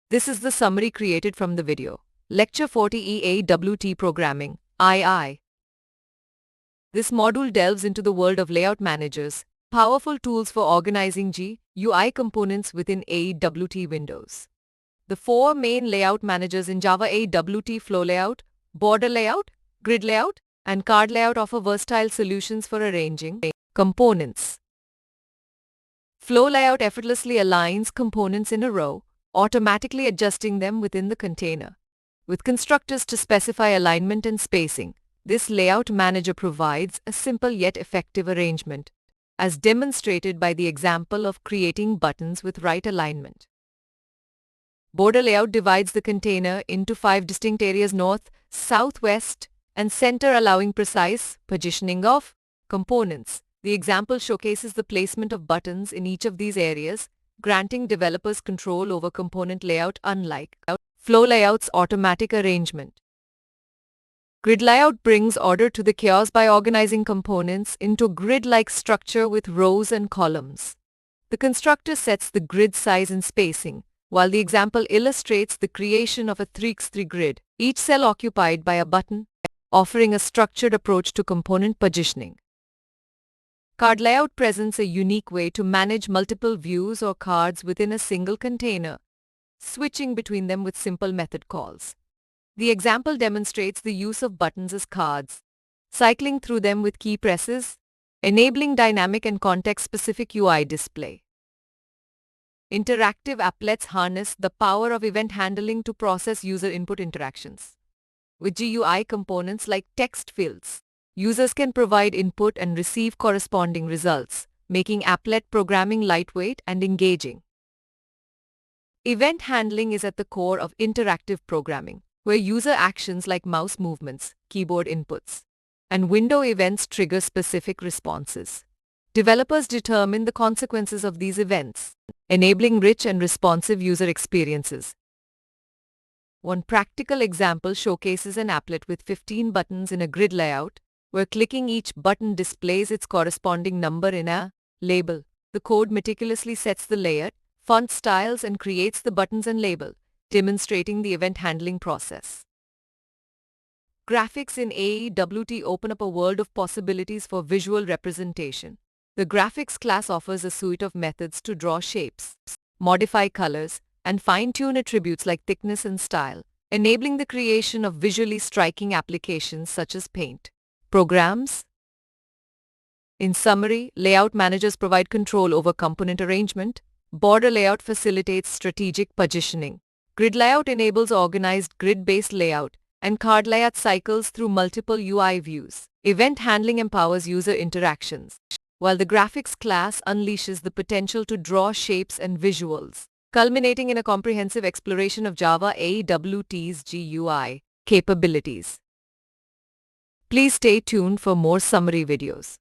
This is the summary created from the video. Lecture 40 AWT Programming, II. This module delves into the world of layout managers, powerful tools for organizing GUI components within AWT windows. The four main layout managers in Java: AWT Flow Layout, Border Layout, Grid Layout, and Card Layout offer versatile solutions for arranging components. Flow Layout effortlessly aligns components in a row, automatically adjusting them within the container. With constructors to specify alignment and spacing, this layout manager provides a simple yet effective arrangement, as demonstrated by the example of creating buttons with right alignment. Border layout divides the container into 5 distinct areas: north, south, west, and center, allowing precise positioning of components. The example showcases the placement of buttons in each of these areas, granting developers control over component layout, unlike flow layout's automatic arrangement. Grid layout brings order to the chaos by organizing components into a grid-like structure with rows and columns. The constructor sets the grid size and spacing, while the example illustrates the creation of a 3x3 grid, each cell occupied by a button, offering a structured approach to component positioning. Card layout presents a unique way to manage multiple views or cards within a single container, switching between them with simple method calls. The example demonstrates the use of buttons as cards, cycling through them with key presses, enabling dynamic and context-specific UI display. Interactive applets harness the power of event handling to process user input interactions. With GUI components like text fields, users can provide input and receive corresponding results, making applet programming lightweight and engaging. Event handling is at the core of interactive programming, where user actions like mouse movements, keyboard inputs, and window events trigger specific responses. Developers determine the consequences of these events, enabling rich and responsive user experiences. One practical example showcases an applet with 15 buttons in a grid layout, where clicking each button displays its corresponding number in a label. The code meticulously sets the layout, font styles, and creates the buttons and label, demonstrating the event handling process. Graphics in AWT open up a world of possibilities for visual representation. The graphics class offers a suite of methods to draw shapes, modify colors, and fine-tune attributes like thickness and style, enabling the creation of visually striking applications such as paint programs. In summary, layout managers provide control over component arrangement, border layout facilitates strategic positioning, grid layout enables organized grid-based layout, and card layout cycles through multiple UI views. Event handling empowers user interactions, while the graphics class unleashes the potential to draw shapes and visuals, culminating in a comprehensive exploration of Java AWT's GUI capabilities. Please stay tuned for more summary videos.